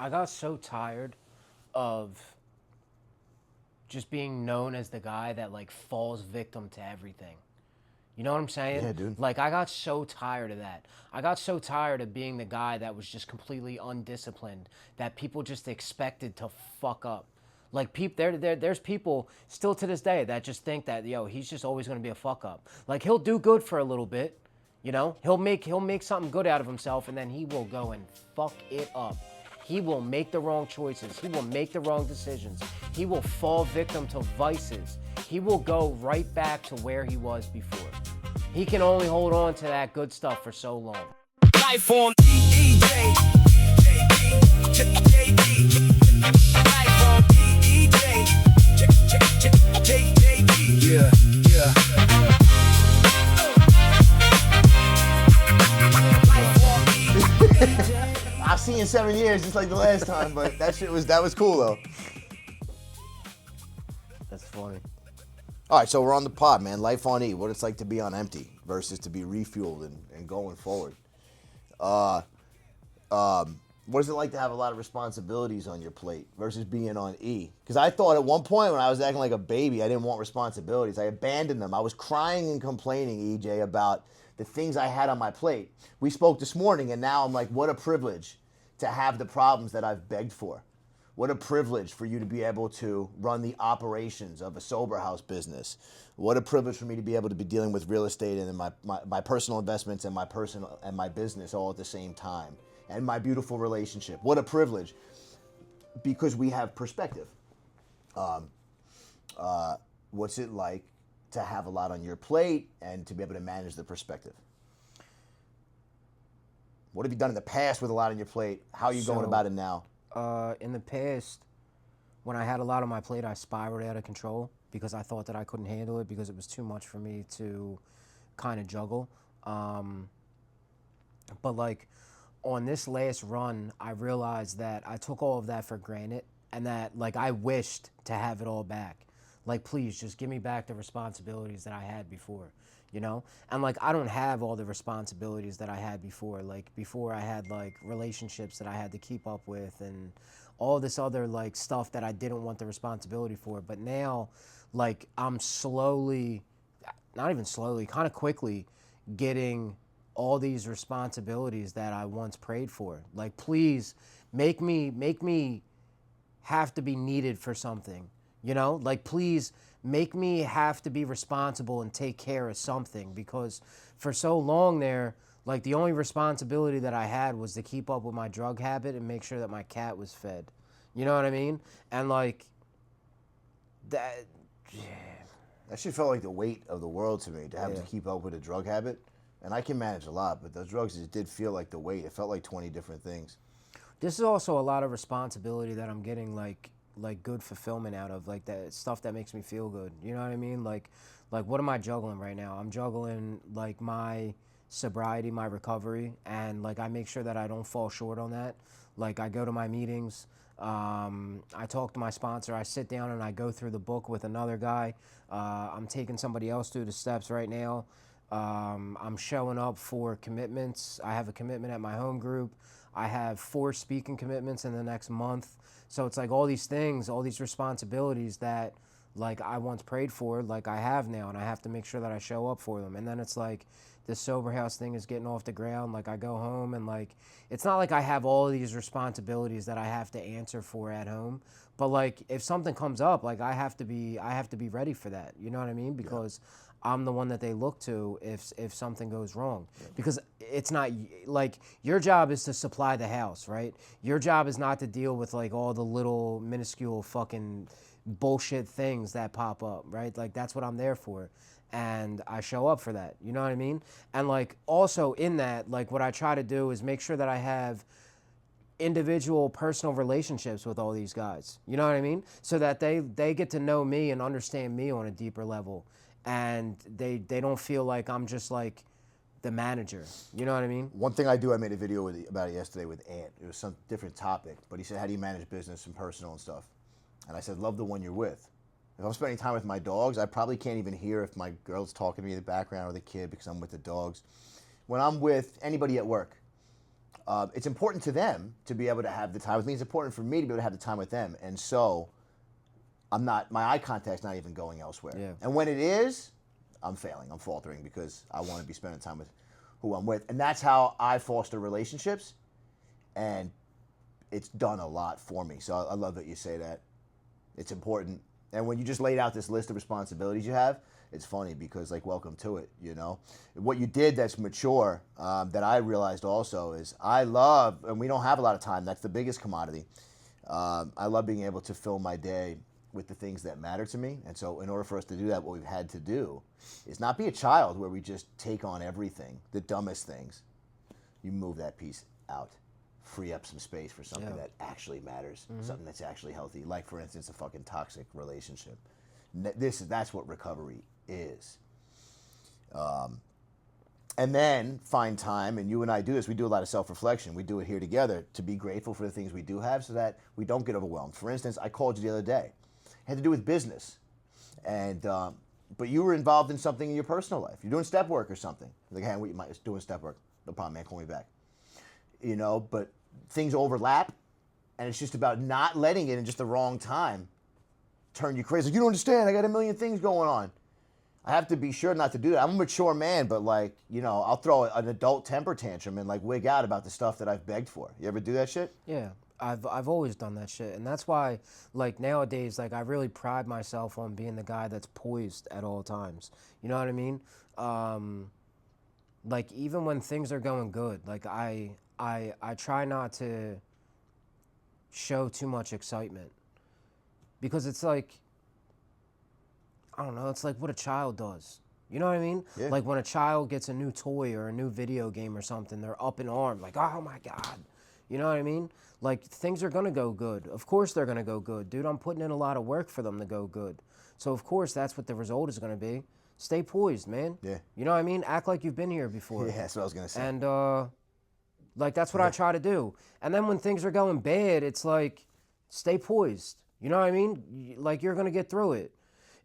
I got so tired of just being known as the guy that like falls victim to everything. You know what I'm saying? Yeah, dude. Like I got so tired of that. I got so tired of being the guy that was just completely undisciplined, that people just expected to fuck up. Like there's people still to this day that just think that he's just always gonna be a fuck up. Like he'll do good for a little bit, he'll make something good out of himself, and then he will go and fuck it up. He will make the wrong choices. He will make the wrong decisions. He will fall victim to vices. He will go right back to where he was before. He can only hold on to that good stuff for so long. Life on EJ. Life on EJ. Yeah, yeah. I've seen you in 7 years, just like the last time, but that was cool though. That's funny. All right, so we're on the pod, man. Life on E, what it's like to be on empty versus to be refueled and going forward. What is it like to have a lot of responsibilities on your plate versus being on E? Because I thought at one point when I was acting like a baby, I didn't want responsibilities. I abandoned them. I was crying and complaining, EJ, about the things I had on my plate. We spoke this morning, and now I'm like, what a privilege to have the problems that I've begged for. What a privilege for you to be able to run the operations of a sober house business. What a privilege for me to be able to be dealing with real estate and my personal investments and my business all at the same time. And my beautiful relationship. What a privilege, because we have perspective. What's it like to have a lot on your plate and to be able to manage the perspective? What have you done in the past with a lot on your plate? How are you going about it now? In the past, when I had a lot on my plate, I spiraled out of control because I thought that I couldn't handle it because it was too much for me to kind of juggle. But like on this last run, I realized that I took all of that for granted and that like I wished to have it all back. Like, please just give me back the responsibilities that I had before, And like, I don't have all the responsibilities that I had before. Like before I had like relationships that I had to keep up with and all this other like stuff that I didn't want the responsibility for. But now, like I'm slowly, not even slowly, kind of quickly getting all these responsibilities that I once prayed for. Like, please make me have to be needed for something, Like, please make me have to be responsible and take care of something, because for so long there, like the only responsibility that I had was to keep up with my drug habit and make sure that my cat was fed. You know what I mean? And like that, That shit felt like the weight of the world to me, to have to keep up with a drug habit. And I can manage a lot, but those drugs just did feel like the weight. It felt like 20 different things. this is also a lot of responsibility that I'm getting like good fulfillment out of, like that stuff that makes me feel good. You know what I mean? Like what am I juggling right now? I'm juggling like my sobriety, my recovery, and like I make sure that I don't fall short on that. Like I go to my meetings, I talk to my sponsor, I sit down and I go through the book with another guy. I'm taking somebody else through the steps right now. I'm showing up for commitments. I have a commitment at my home group. I have 4 speaking commitments in the next month. So it's like all these things, all these responsibilities that like I once prayed for, like I have now, and I have to make sure that I show up for them. And then it's like this sober house thing is getting off the ground. Like I go home and like, it's not like I have all of these responsibilities that I have to answer for at home. But like if something comes up, like I have to be ready for that. You know what I mean? Because I'm the one that they look to if something goes wrong. Because it's not like your job is to supply the house, right? Your job is not to deal with like all the little minuscule fucking bullshit things that pop up, right? Like that's what I'm there for. And I show up for that. You know what I mean? And like also in that, like what I try to do is make sure that I have individual personal relationships with all these guys. You know what I mean? So that they get to know me and understand me on a deeper level. And they don't feel like I'm just like the manager. You know what I mean? One thing I do, I made a video about it yesterday with Ant. It was some different topic, but he said, how do you manage business and personal and stuff? And I said, love the one you're with. If I'm spending time with my dogs, I probably can't even hear if my girl's talking to me in the background or the kid because I'm with the dogs. When I'm with anybody at work, it's important to them to be able to have the time with me. It's important for me to be able to have the time with them. And so my eye contact's not even going elsewhere. Yeah. And when it is, I'm failing, I'm faltering because I want to be spending time with who I'm with. And that's how I foster relationships. And it's done a lot for me. So I love that you say that. It's important. And when you just laid out this list of responsibilities you have, it's funny because, like, welcome to it, you know? What you did that's mature, that I realized also is I love, and we don't have a lot of time, that's the biggest commodity. I love being able to fill my day with the things that matter to me. And so in order for us to do that, what we've had to do is not be a child where we just take on everything, the dumbest things. You move that piece out. Free up some space for something that actually matters, something that's actually healthy. Like, for instance, a fucking toxic relationship. That's what recovery is. And then find time, and you and I do this, we do a lot of self-reflection. We do it here together to be grateful for the things we do have so that we don't get overwhelmed. For instance, I called you the other day. It had to do with business. And but you were involved in something in your personal life. You're doing step work or something. Like, hey, we might doing step work. No problem, man, call me back. You know, but things overlap, and it's just about not letting it in just the wrong time turn you crazy. Like, you don't understand, I got a million things going on. I have to be sure not to do that. I'm a mature man, but, like, you know, I'll throw an adult temper tantrum and, like, wig out about the stuff that I've begged for. You ever do that shit? Yeah, I've always done that shit, and that's why, like, nowadays, like, I really pride myself on being the guy that's poised at all times. You know what I mean? Like, even when things are going good, like, I try not to show too much excitement, because it's like, I don't know, it's like what a child does. You know what I mean? Yeah. Like, when a child gets a new toy or a new video game or something, they're up in arms, like, oh my God. You know what I mean? Like, things are going to go good. Of course they're going to go good. Dude, I'm putting in a lot of work for them to go good. So, of course, that's what the result is going to be. Stay poised, man. Yeah. You know what I mean? Act like you've been here before. Yeah, that's what I was going to say. And, like, that's what I try to do. And then when things are going bad, it's like, stay poised. You know what I mean? Like, you're going to get through it.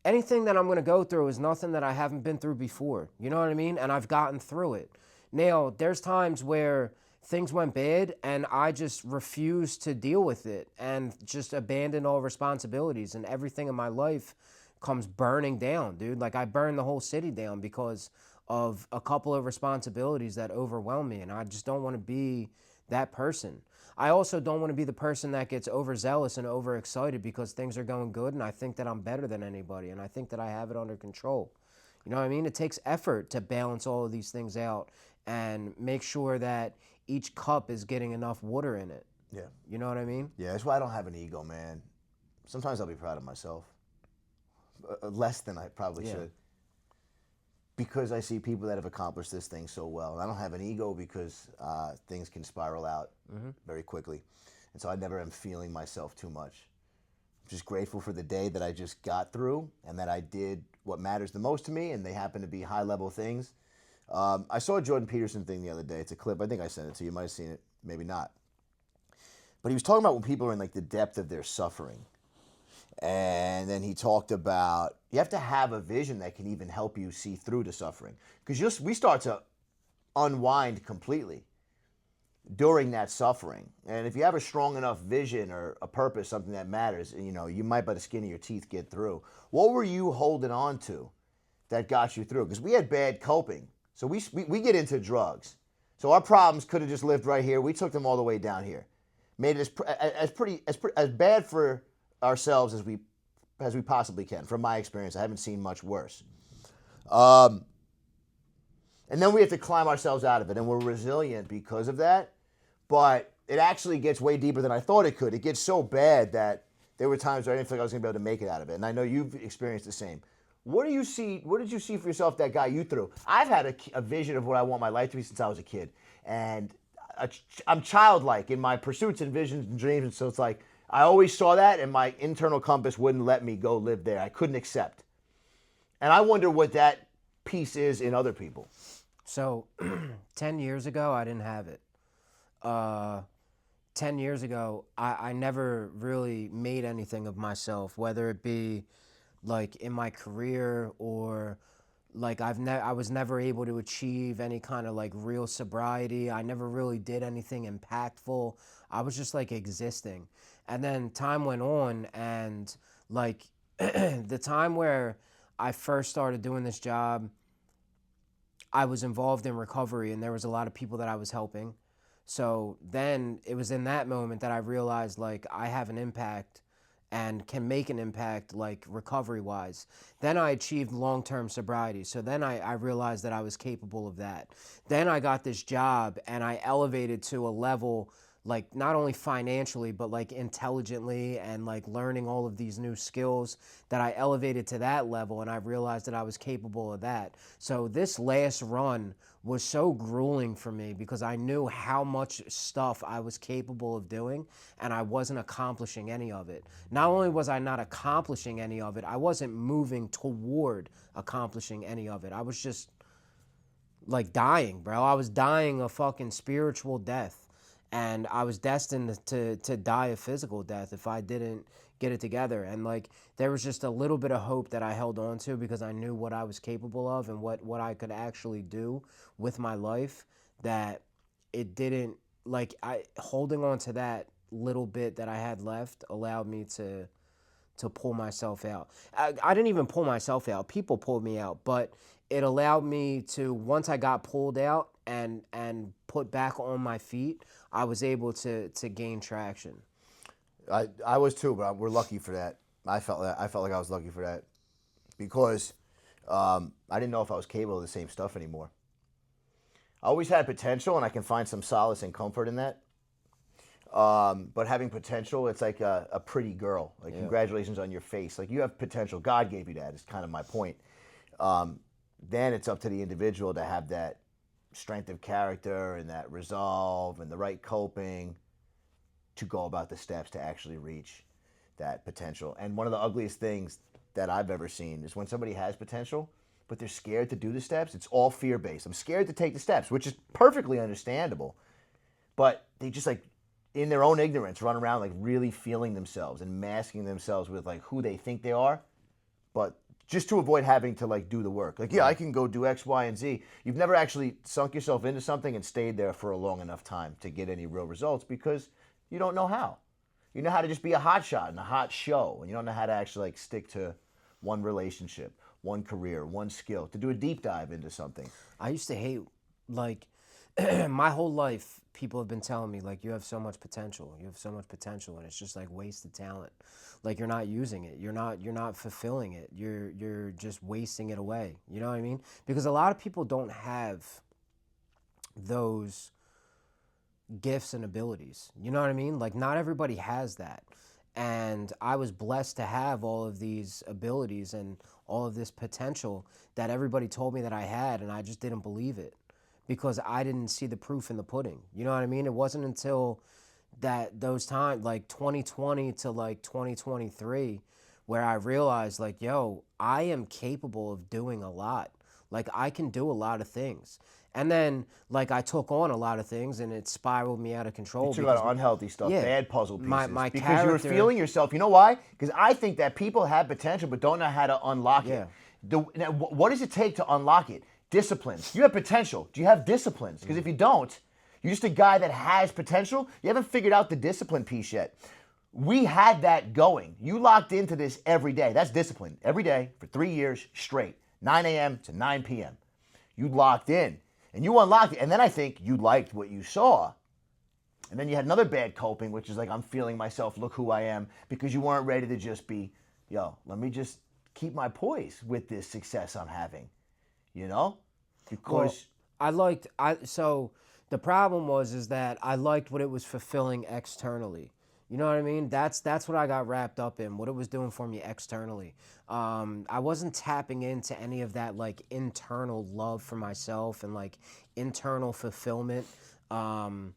Anything that I'm going to go through is nothing that I haven't been through before. You know what I mean? And I've gotten through it. Now, there's times where things went bad and I just refused to deal with it and just abandoned all responsibilities, and everything in my life comes burning down, dude. Like, I burned the whole city down because of a couple of responsibilities that overwhelm me, and I just don't want to be that person. I also don't want to be the person that gets overzealous and overexcited because things are going good and I think that I'm better than anybody and I think that I have it under control. You know what I mean? It takes effort to balance all of these things out and make sure that each cup is getting enough water in it. Yeah. You know what I mean? Yeah, that's why I don't have an ego, man. Sometimes I'll be proud of myself. Less than I probably should. Because I see people that have accomplished this thing so well. And I don't have an ego because things can spiral out very quickly. And so I never am feeling myself too much. I'm just grateful for the day that I just got through and that I did what matters the most to me, and they happen to be high-level things. I saw a Jordan Peterson thing the other day. It's a clip. I think I sent it to you. You might have seen it. Maybe not. But he was talking about when people are in, like, the depth of their suffering. And then he talked about you have to have a vision that can even help you see through the suffering. Because we start to unwind completely during that suffering. And if you have a strong enough vision or a purpose, something that matters, you know, you might by the skin of your teeth get through. What were you holding on to that got you through? Because we had bad coping. So we get into drugs. So our problems could have just lived right here. We took them all the way down here. Made it as bad for ourselves as we possibly can. From my experience, I haven't seen much worse. And then we have to climb ourselves out of it, and we're resilient because of that. But it actually gets way deeper than I thought it could. It gets so bad that there were times where I didn't feel like I was going to be able to make it out of it. And I know you've experienced the same. What did you see for yourself that got you through? I've had a vision of what I want my life to be since I was a kid. And I'm childlike in my pursuits and visions and dreams. And so it's like, I always saw that, and my internal compass wouldn't let me go live there. I couldn't accept. And I wonder what that piece is in other people. So, 10 years ago, I didn't have it. 10 years ago, I never really made anything of myself, whether it be, like, in my career or, like I was never able to achieve any kind of like real sobriety. I never really did anything impactful. I was just like existing. And then time went on, and like the time where I first started doing this job, I was involved in recovery, and there was a lot of people that I was helping. So then it was in that moment that I realized like I have an impact and can make an impact like recovery wise. Then I achieved long term sobriety. So then I realized that I was capable of that. Then I got this job and I elevated to a level like not only financially but like intelligently, and like learning all of these new skills, that I elevated to that level, and I realized that I was capable of that. So this last run was so grueling for me because I knew how much stuff I was capable of doing, and I wasn't accomplishing any of it. Not only was I not accomplishing any of it, I wasn't moving toward accomplishing any of it. I was just like dying, bro. I was dying a fucking spiritual death. And I was destined to die a physical death if I didn't get it together. And like there was just a little bit of hope that I held on to because I knew what I was capable of and what I could actually do with my life, that it didn't like I holding on to that little bit that I had left allowed me to pull myself out. I didn't even pull myself out. People pulled me out, but it allowed me to, once I got pulled out and put back on my feet, I was able to gain traction. I was too, but we're lucky for that. I felt like I was lucky for that because I didn't know if I was capable of the same stuff anymore. I always had potential, and I can find some solace and comfort in that. But having potential, it's like a pretty girl. Like, congratulations on your face. Like, you have potential. God gave you that, is kind of my point. Then it's up to the individual to have that strength of character and that resolve and the right coping to go about the steps to actually reach that potential. And one of the ugliest things that I've ever seen is when somebody has potential, but they're scared to do the steps. It's all fear-based. I'm scared to take the steps, which is perfectly understandable. But they just, like, in their own ignorance, run around, like, really feeling themselves and masking themselves with, like, who they think they are. But just to avoid having to, like, do the work. Like, yeah, I can go do X, Y, and Z. You've never actually sunk yourself into something and stayed there for a long enough time to get any real results because you don't know how. You know how to just be a hot shot and a hot show, and you don't know how to actually, like, stick to one relationship, one career, one skill, to do a deep dive into something. I used to hate, like, my whole life, people have been telling me, like, you have so much potential. You have so much potential, and it's just, like, wasted talent. Like, you're not using it. You're not fulfilling it. You're just wasting it away. You know what I mean? Because a lot of people don't have those gifts and abilities. You know what I mean? Like, not everybody has that. And I was blessed to have all of these abilities and all of this potential that everybody told me that I had, and I just didn't believe it because I didn't see the proof in the pudding. You know what I mean? It wasn't until those times, like 2020 to like 2023, where I realized, like, yo, I am capable of doing a lot. Like, I can do a lot of things. And then, like, I took on a lot of things, and it spiraled me out of control. You took a lot of unhealthy stuff, yeah, bad puzzle pieces. my because character, you were feeling yourself. You know why? Because I think that people have potential but don't know how to unlock it. Now, what does it take to unlock it? Discipline. You have potential. Do you have disciplines? Because if you don't, you're just a guy that has potential. You haven't figured out the discipline piece yet. We had that going. You locked into this every day. That's discipline. Every day for 3 years straight, 9 a.m. to 9 p.m. You locked in. And you unlocked it. And then I think you liked what you saw. And then you had another bad coping, which is like, I'm feeling myself, look who I am, because you weren't ready to just be, yo, let me just keep my poise with this success I'm having. You know? Because so the problem is that I liked what it was fulfilling externally. You know what I mean? That's what I got wrapped up in, what it was doing for me externally. I wasn't tapping into any of that, like, internal love for myself and, like, internal fulfillment. And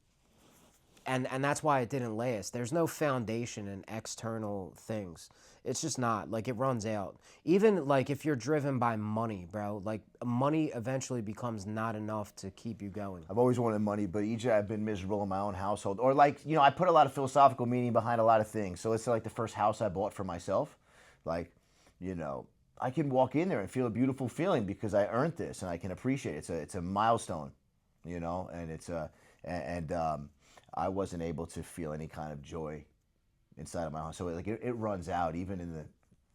that's why it didn't last. There's no foundation in external things. It's just not. Like, it runs out. Even, like, if you're driven by money, bro, like, money eventually becomes not enough to keep you going. I've always wanted money, but each year I've been miserable in my own household. Or, like, you know, I put a lot of philosophical meaning behind a lot of things. So let's say, like, the first house I bought for myself, like, you know, I can walk in there and feel a beautiful feeling because I earned this and I can appreciate it. It's a milestone, you know, and I wasn't able to feel any kind of joy inside of my home. So it runs out even in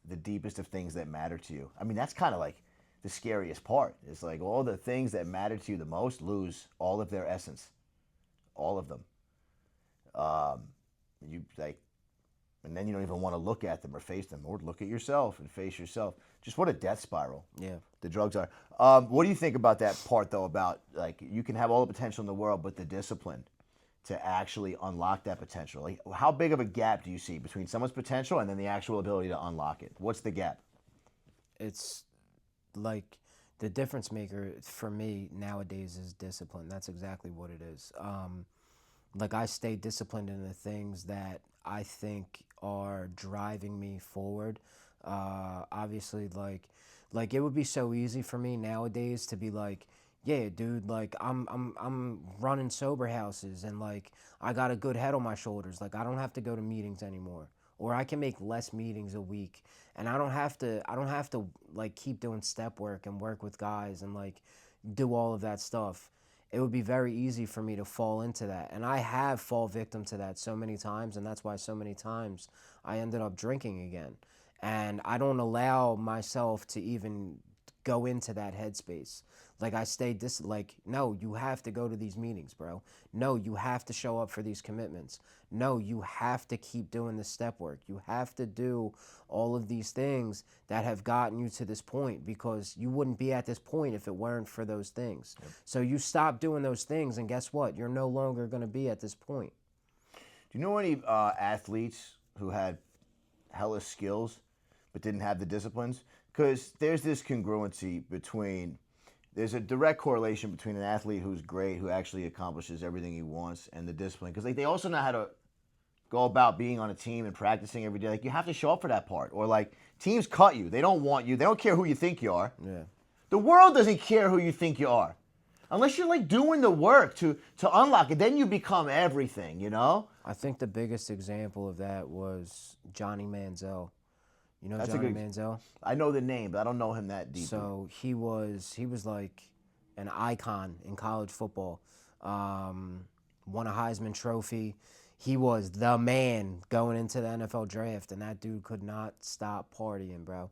the deepest of things that matter to you. I mean, that's kind of like the scariest part. It's like all the things that matter to you the most lose all of their essence, all of them. You like, and then you don't even want to look at them or face them, or look at yourself and face yourself. Just what a death spiral. Yeah. The drugs are. What do you think about that part though? About like you can have all the potential in the world, but the discipline to actually unlock that potential. Like, how big of a gap do you see between someone's potential and then the actual ability to unlock it? What's the gap? It's like the difference maker for me nowadays is discipline. That's exactly what it is. Like I stay disciplined in the things that I think are driving me forward. Obviously, like it would be so easy for me nowadays to be like, yeah, dude, like I'm running sober houses and like I got a good head on my shoulders. Like I don't have to go to meetings anymore, or I can make less meetings a week, and I don't have to like keep doing step work and work with guys and like do all of that stuff. It would be very easy for me to fall into that, and I have fall victim to that so many times, and that's why so many times I ended up drinking again, and I don't allow myself to even go into that headspace. Like I stay like, no, you have to go to these meetings, bro. No, you have to show up for these commitments. No, you have to keep doing the step work. You have to do all of these things that have gotten you to this point, because you wouldn't be at this point if it weren't for those things. Yep. So you stop doing those things, and guess what? You're no longer going to be at this point. Do you know any athletes who had hella skills but didn't have the disciplines? Because there's this congruency between, there's a direct correlation between an athlete who's great, who actually accomplishes everything he wants, and the discipline. Because like they also know how to go about being on a team and practicing every day. Like you have to show up for that part. Or like teams cut you. They don't want you. They don't care who you think you are. Yeah. The world doesn't care who you think you are. Unless you're like doing the work to unlock it, then you become everything, you know? I think the biggest example of that was Johnny Manziel. You know That's Johnny Manziel? I know the name, but I don't know him that deeply. So he was like an icon in college football. Won a Heisman Trophy. He was the man going into the NFL draft, and that dude could not stop partying, bro.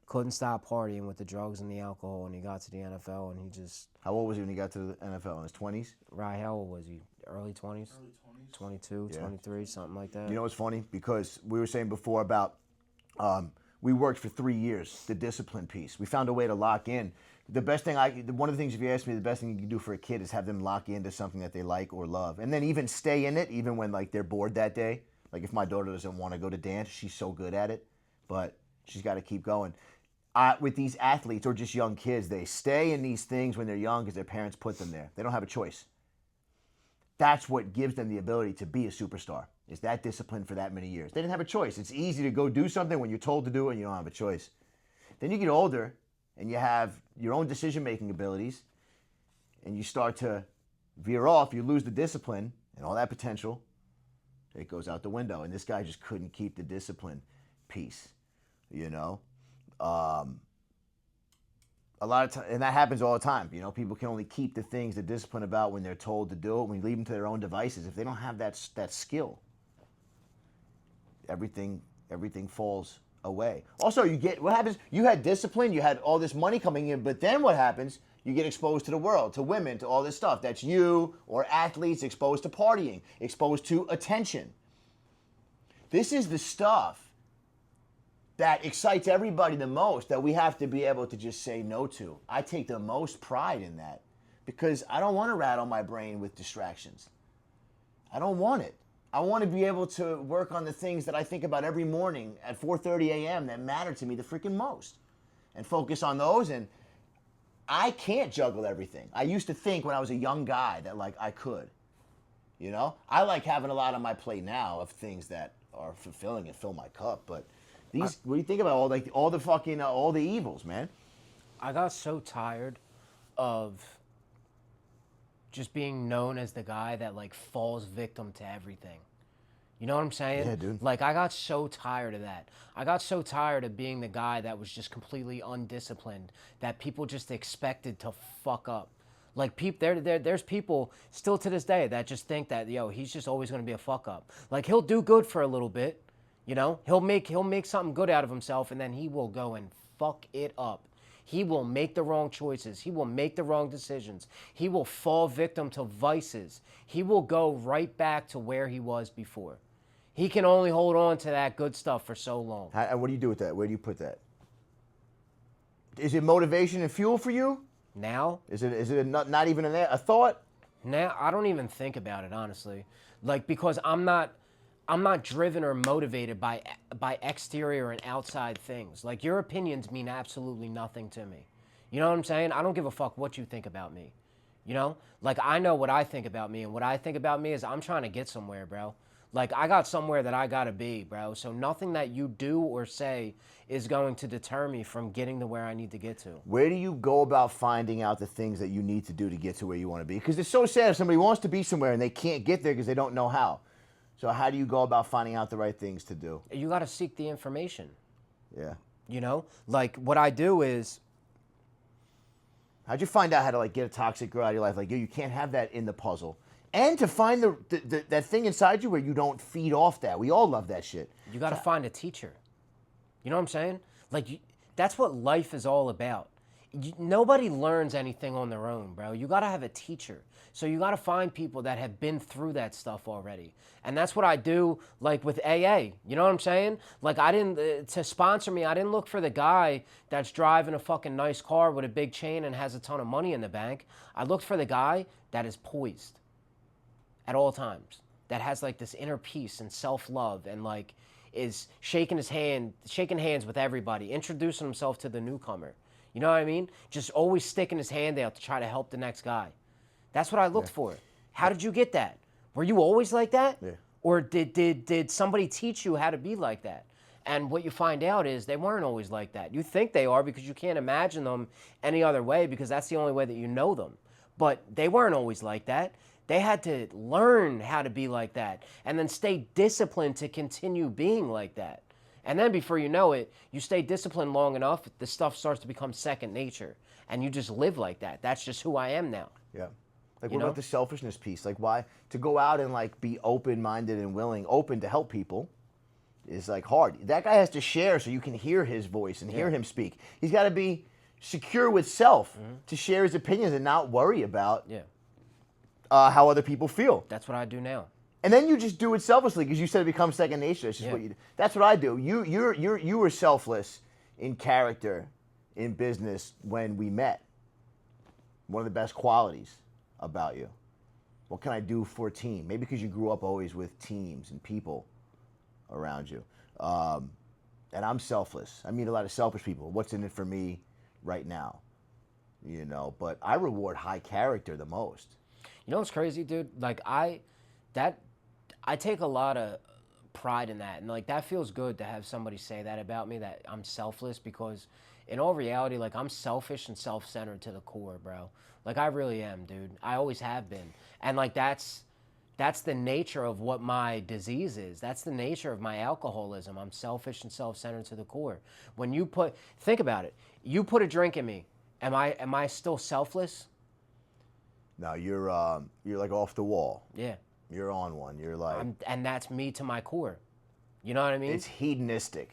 Couldn't stop partying with the drugs and the alcohol, and he got to the NFL, and he just... How old was he when he got to the NFL? In his 20s? Right, how old was he? Early 20s? Early 20s. 22, yeah. 23, something like that. You know what's funny? Because we were saying before about... we worked for 3 years, the discipline piece. We found a way to lock in. The best thing one of the things, if you ask me, the best thing you can do for a kid is have them lock into something that they like or love. And then even stay in it, even when like they're bored that day. Like if my daughter doesn't want to go to dance, she's so good at it, but she's got to keep going. With these athletes or just young kids, they stay in these things when they're young because their parents put them there. They don't have a choice. That's what gives them the ability to be a superstar, is that discipline for that many years. They didn't have a choice. It's easy to go do something when you're told to do it and you don't have a choice. Then you get older and you have your own decision-making abilities and you start to veer off. You lose the discipline and all that potential. It goes out the window. And this guy just couldn't keep the discipline piece, you know? A lot of time, and that happens all the time. You know, people can only keep the things, the discipline about when they're told to do it. When you leave them to their own devices, if they don't have that skill, everything falls away. Also, what happens? You had discipline, you had all this money coming in, but then what happens? You get exposed to the world, to women, to all this stuff. That's you or athletes exposed to partying, exposed to attention. This is the stuff that excites everybody the most, that we have to be able to just say no to. I take the most pride in that because I don't want to rattle my brain with distractions. I don't want it. I want to be able to work on the things that I think about every morning at 4:30 a.m. that matter to me the freaking most and focus on those. And I can't juggle everything. I used to think when I was a young guy that like I could, you know? I like having a lot on my plate now of things that are fulfilling and fill my cup, but what do you think about all the evils, man? I got so tired of just being known as the guy that like falls victim to everything. You know what I'm saying? Yeah, dude. Like, I got so tired of that. I got so tired of being the guy that was just completely undisciplined, that people just expected to fuck up. Like, there's people still to this day that just think that, yo, he's just always going to be a fuck up. Like, he'll do good for a little bit, you know? He'll make something good out of himself, and then he will go and fuck it up. He will make the wrong choices. He will make the wrong decisions. He will fall victim to vices. He will go right back to where he was before. He can only hold on to that good stuff for so long. And what do you do with that? Where do you put that? Is it motivation and fuel for you? Now? Is it not even a thought? Now, I don't even think about it, honestly. Like, because I'm not driven or motivated by exterior and outside things. Like, your opinions mean absolutely nothing to me. You know what I'm saying? I don't give a fuck what you think about me. You know? Like, I know what I think about me, and what I think about me is I'm trying to get somewhere, bro. Like, I got somewhere that I gotta be, bro. So nothing that you do or say is going to deter me from getting to where I need to get to. Where do you go about finding out the things that you need to do to get to where you want to be? Because it's so sad if somebody wants to be somewhere and they can't get there because they don't know how. So how do you go about finding out the right things to do? You gotta seek the information. Yeah. You know? Like, what I do is, How'd you find out how to like get a toxic girl out of your life? Like, you can't have that in the puzzle. And to find that thing inside you where you don't feed off that. We all love that shit. you gotta find a teacher. You know what I'm saying? Like, that's what life is all about. Nobody learns anything on their own, bro. You gotta have a teacher. So you gotta find people that have been through that stuff already. And that's what I do, like, with AA. You know what I'm saying? Like, I didn't, to sponsor me, I didn't look for the guy that's driving a fucking nice car with a big chain and has a ton of money in the bank. I looked for the guy that is poised at all times, that has, like, this inner peace and self-love, and, like, is shaking hands with everybody, introducing himself to the newcomer. You know what I mean? Just always sticking his hand out to try to help the next guy. That's what I looked for. How did you get that? Were you always like that? Yeah. Or did somebody teach you how to be like that? And what you find out is they weren't always like that. You think they are because you can't imagine them any other way, because that's the only way that you know them. But they weren't always like that. They had to learn how to be like that and then stay disciplined to continue being like that. And then before you know it, you stay disciplined long enough, the stuff starts to become second nature. And you just live like that. That's just who I am now. Yeah. Like, You what know? about the selfishness piece? Like, why to go out and like be open-minded and willing, open to help people is like hard. That guy has to share so you can hear his voice and hear him speak. He's got to be secure with self to share his opinions and not worry about Yeah. how other people feel. That's what I do now. And then you just do it selflessly because you said it becomes second nature. That's just Yeah. what you do. That's what I do. You were selfless in character, in business when we met. One of the best qualities about you. What can I do for a team? Maybe because you grew up always with teams and people around you. And I'm selfless. I meet a lot of selfish people. What's in it for me right now? You know, but I reward high character the most. You know what's crazy, dude? Like, I take a lot of pride in that. And, like, that feels good to have somebody say that about me, that I'm selfless, because in all reality, like, I'm selfish and self-centered to the core, bro. Like, I really am, dude. I always have been. And, like, that's the nature of what my disease is. That's the nature of my alcoholism. I'm selfish and self-centered to the core. When you think about it. You put a drink in me. Am I still selfless? No, you're like off the wall. Yeah. You're on one. You're like, and that's me to my core. You know what I mean? it's hedonistic.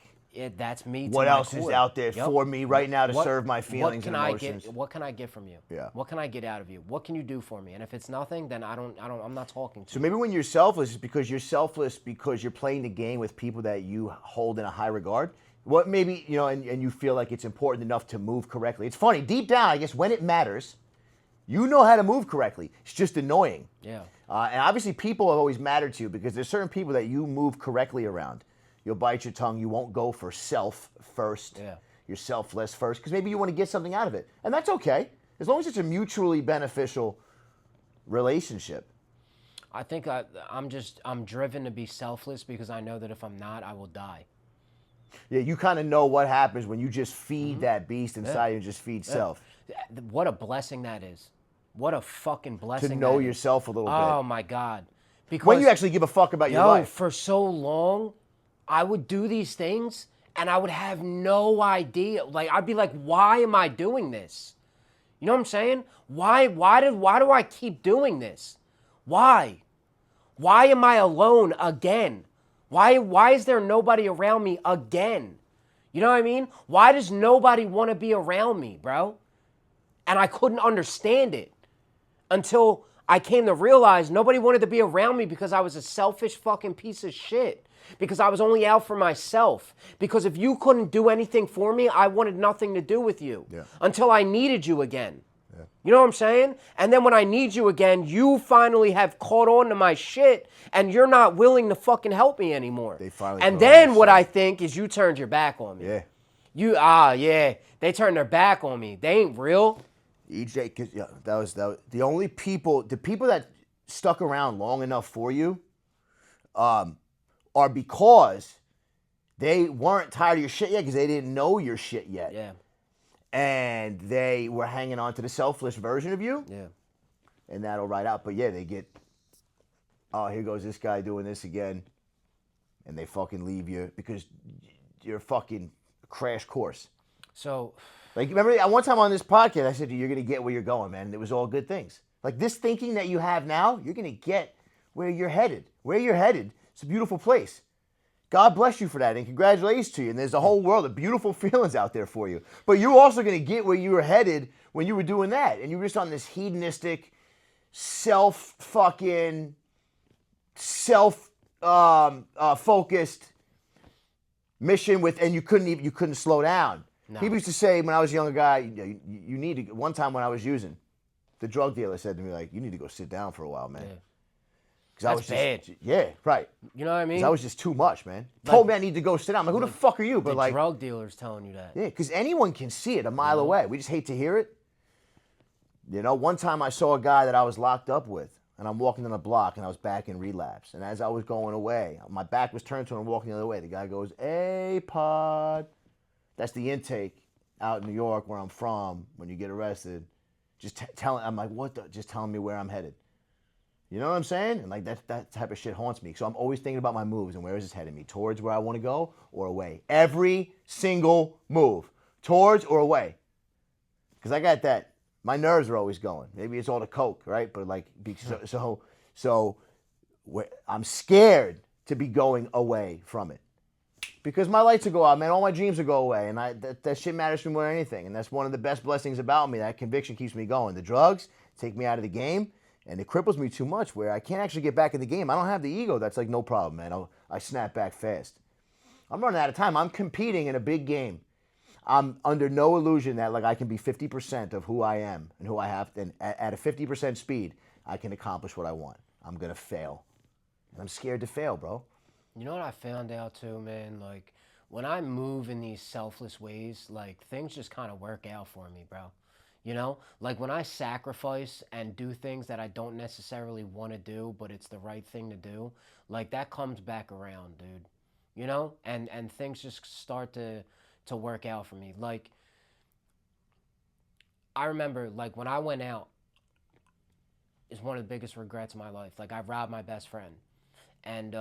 That's me to What my else core. is out there Yep. for me right now to What- serve my feelings and emotions? What can I get from you? Yeah. What can I get out of you? What can you do for me? And if it's nothing, then I'm not talking to So you. maybe when you're selfless, it's because you're selfless because you're playing the game with people that you hold in a high regard. What maybe, you know, and you feel like it's important enough to move correctly. It's funny, deep down, I guess when it matters, you know how to move correctly. It's just annoying. Yeah. And obviously people have always mattered to you because there's certain people that you move correctly around. You'll bite your tongue. You won't go for self first. Yeah. You're selfless first because maybe you want to get something out of it. And that's okay. As long as it's a mutually beneficial relationship. I think I'm driven to be selfless because I know that if I'm not, I will die. Yeah, you kind of know what happens when you just feed that beast inside you and just feed self. What a blessing that is. What a fucking blessing. To know that is. yourself a little Oh bit. my God. Because when you actually give a fuck about your life. for so long, I would do these things and I would have no idea. Like, I'd be like, why am I doing this? You know what I'm saying? Why do I keep doing this? Why? Why am I alone again? Why is there nobody around me again? You know what I mean? Why does nobody want to be around me, bro? And I couldn't understand it until I came to realize nobody wanted to be around me because I was a selfish fucking piece of shit. Because I was only out for myself. Because if you couldn't do anything for me, I wanted nothing to do with you. Yeah. Until I needed you again. Yeah. You know what I'm saying? And then when I need you again, you finally have caught on to my shit and you're not willing to fucking help me anymore. They finally and caught on then to what shit. I think is you turned your back on me. Yeah. Yeah. They turned their back on me. They ain't real. EJ, cause that was the only people. The people that stuck around long enough for you, are because they weren't tired of your shit yet because they didn't know your shit yet. Yeah. And they were hanging on to the selfless version of you. Yeah. And that'll ride out. But yeah, they get, oh, here goes this guy doing this again, and they fucking leave you because you're a fucking crash course. So. Like, remember, one time on this podcast, I said, you're going to get where you're going, man. And it was all good things. Like, this thinking that you have now, you're going to get where you're headed. Where you're headed, it's a beautiful place. God bless you for that, and congratulations to you. And there's a whole world of beautiful feelings out there for you. But you're also going to get where you were headed when you were doing that. And you were just on this hedonistic, self-focused mission and you couldn't slow down. No. People used to say when I was a younger guy, you need to. One time when I was using, the drug dealer said to me, like, you need to go sit down for a while, man. Yeah. That's bad. Yeah, right. You know what I mean? That was just too much, man. Told me I need to go sit down. I'm like, who the fuck are you? But the drug dealer's telling you that. Yeah, because anyone can see it a mile away. We just hate to hear it. You know, one time I saw a guy that I was locked up with, and I'm walking down the block, and I was back in relapse. And as I was going away, my back was turned to him and walking the other way. The guy goes, "Hey, Pod." That's the intake out in New York, where I'm from, when you get arrested. Just telling, I'm like, what the? Just telling me where I'm headed. You know what I'm saying? And like that type of shit haunts me. So I'm always thinking about my moves and where is this heading me? Towards where I want to go or away? Every single move. Towards or away. Because I got that. My nerves are always going. Maybe it's all the coke, right? But like, so I'm scared to be going away from it. Because my lights will go out, man. All my dreams will go away. And that shit matters to me more than anything. And that's one of the best blessings about me. That conviction keeps me going. The drugs take me out of the game. And it cripples me too much where I can't actually get back in the game. I don't have the ego. That's like, no problem, man. I snap back fast. I'm running out of time. I'm competing in a big game. I'm under no illusion that like I can be 50% of who I am and who I have. And at a 50% speed, I can accomplish what I want. I'm going to fail. And I'm scared to fail, bro. You know what I found out too, man? Like, when I move in these selfless ways, like, things just kind of work out for me, bro. You know, like when I sacrifice and do things that I don't necessarily want to do, but it's the right thing to do, like that comes back around, dude. You know, and things just start to work out for me. Like, I remember, like, when I went out, is one of the biggest regrets of my life. Like, I robbed my best friend, and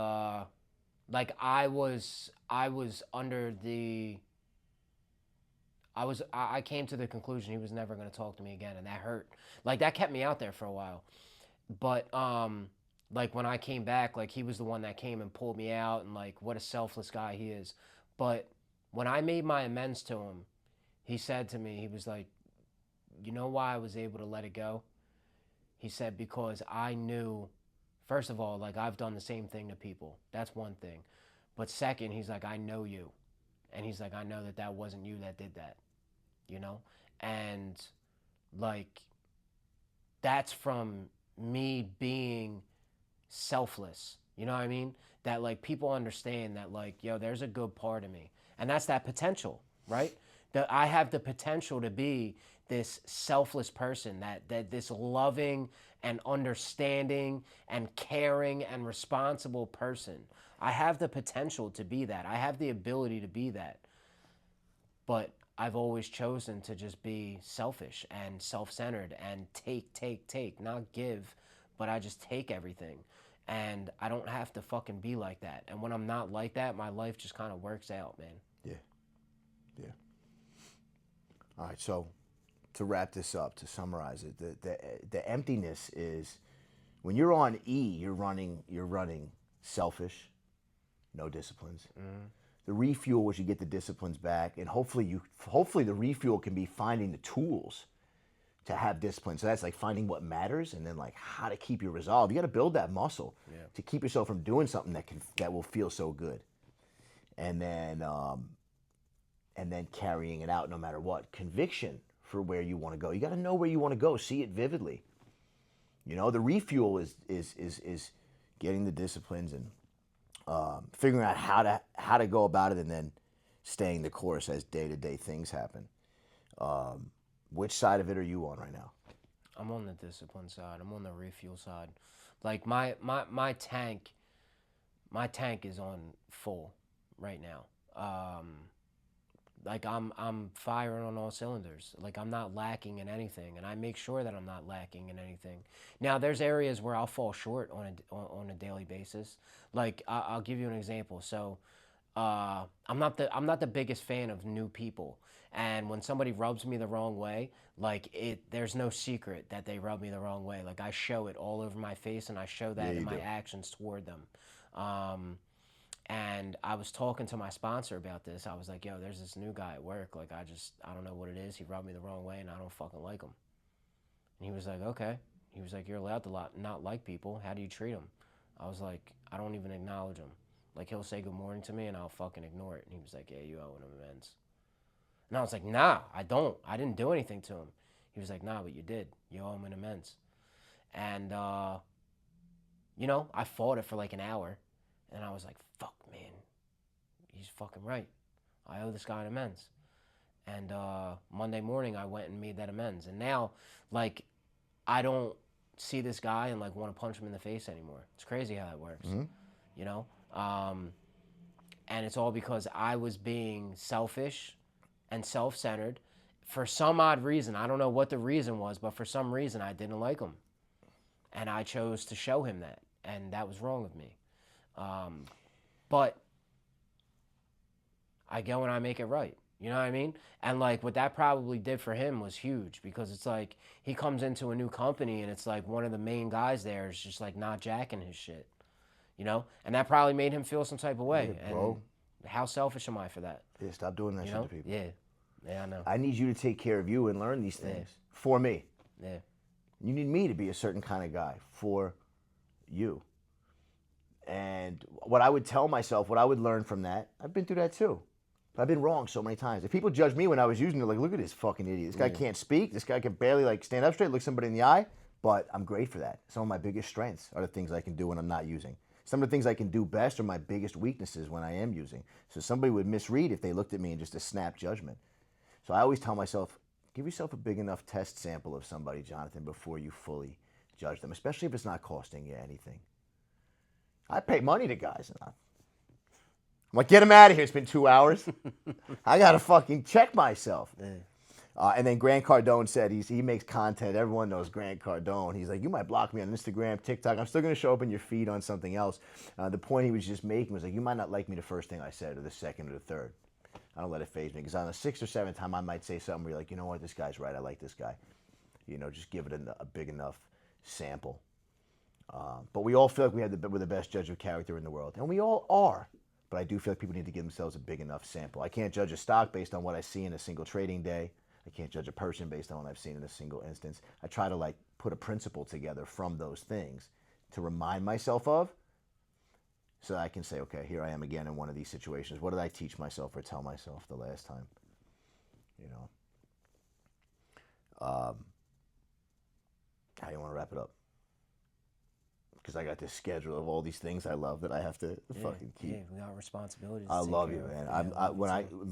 like I came to the conclusion he was never going to talk to me again, and that hurt. Like, that kept me out there for a while. But, like, when I came back, like, he was the one that came and pulled me out, and, like, what a selfless guy he is. But when I made my amends to him, he said to me, he was like, you know why I was able to let it go? He said, because I knew, first of all, like, I've done the same thing to people. That's one thing. But second, he's like, I know you. And he's like, I know that wasn't you that did that. You know? And, like, that's from me being selfless. You know what I mean? That, like, people understand that, like, yo, there's a good part of me. And that's that potential, right? That I have the potential to be this selfless person, that this loving and understanding and caring and responsible person. I have the potential to be that. I have the ability to be that. But I've always chosen to just be selfish and self-centered and take, not give, but I just take everything. And I don't have to fucking be like that. And when I'm not like that, my life just kind of works out, man. Yeah. Yeah. All right. So to wrap this up, to summarize it, the emptiness is when you're on E, you're running selfish, no disciplines. The refuel is you get the disciplines back, and hopefully the refuel can be finding the tools to have discipline. So that's like finding what matters, and then like how to keep your resolve. You got to build that muscle to keep yourself from doing something that will feel so good, and then carrying it out no matter what. Conviction for where you want to go. You got to know where you want to go. See it vividly. You know, the refuel is getting the disciplines and figuring out how to go about it, and then staying the course as day-to-day things happen. Which side of it are you on right now? I'm on the discipline side. I'm on the refuel side. Like my tank is on full right now. Like I'm firing on all cylinders. Like I'm not lacking in anything, and I make sure that I'm not lacking in anything. Now there's areas where I'll fall short on a daily basis. Like I'll give you an example. So I'm not the biggest fan of new people, and when somebody rubs me the wrong way, there's no secret that they rub me the wrong way. Like I show it all over my face, and I show that in my actions toward them. And I was talking to my sponsor about this. I was like, yo, there's this new guy at work. Like, I don't know what it is. He rubbed me the wrong way, and I don't fucking like him. And he was like, okay. He was like, you're allowed to not like people. How do you treat them? I was like, I don't even acknowledge him. Like, he'll say good morning to me, and I'll fucking ignore it. And he was like, yeah, you owe him amends. And I was like, nah, I don't. I didn't do anything to him. He was like, nah, but you did. You owe him an amends. And, I fought it for like an hour. And I was like, fuck, man, he's fucking right. I owe this guy an amends. And Monday morning, I went and made that amends. And now, like, I don't see this guy and, like, want to punch him in the face anymore. It's crazy how that works, you know? And it's all because I was being selfish and self-centered for some odd reason. I don't know what the reason was, but for some reason, I didn't like him. And I chose to show him that. And that was wrong of me. But I go and I make it right. You know what I mean? And like what that probably did for him was huge, because it's like he comes into a new company and it's like one of the main guys there is just like not jacking his shit, you know? And that probably made him feel some type of way. Yeah, bro. And how selfish am I for that? Yeah, stop doing that shit to people. Yeah. Yeah, I know. I need you to take care of you and learn these things for me. Yeah. You need me to be a certain kind of guy for you. And what I would tell myself, what I would learn from that, I've been through that too. But I've been wrong so many times. If people judge me when I was using it, like, look at this fucking idiot. This guy can't speak. This guy can barely like stand up straight, look somebody in the eye. But I'm great for that. Some of my biggest strengths are the things I can do when I'm not using. Some of the things I can do best are my biggest weaknesses when I am using. So somebody would misread if they looked at me in just a snap judgment. So I always tell myself, give yourself a big enough test sample of somebody, Jonathan, before you fully judge them, especially if it's not costing you anything. I pay money to guys. I'm like, get him out of here. It's been 2 hours. I got to fucking check myself. And then Grant Cardone said he makes content. Everyone knows Grant Cardone. He's like, you might block me on Instagram, TikTok. I'm still going to show up in your feed on something else. The point he was just making was like, you might not like me the first thing I said or the second or the third. I don't let it faze me, because on the sixth or seventh time, I might say something where you're like, you know what, this guy's right. I like this guy. You know, just give it a big enough sample. But we all feel like we're the best judge of character in the world. And we all are. But I do feel like people need to give themselves a big enough sample. I can't judge a stock based on what I see in a single trading day. I can't judge a person based on what I've seen in a single instance. I try to like put a principle together from those things to remind myself of, so that I can say, okay, here I am again in one of these situations. What did I teach myself or tell myself the last time? You know. How do you want to wrap it up? Because I got this schedule of all these things I love that I have to fucking keep. Yeah, we got responsibilities. I love you, man. I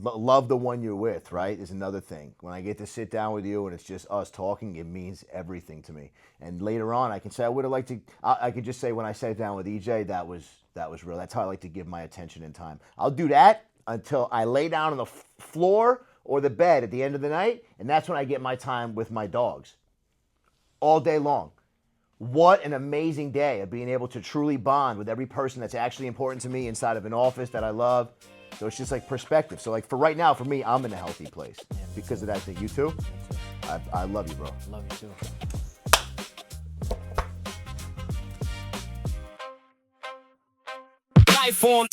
love the one you're with, right, is another thing. When I get to sit down with you and it's just us talking, it means everything to me. And later on, I can say I would have liked to. I could just say when I sat down with EJ, that was real. That's how I like to give my attention and time. I'll do that until I lay down on the floor or the bed at the end of the night, and that's when I get my time with my dogs. All day long. what an amazing day of being able to truly bond with every person that's actually important to me inside of an office that I love. So it's just like perspective. So like for right now, for me, I'm in a healthy place because of that thing. You too? I love you, bro. Love you too. Life on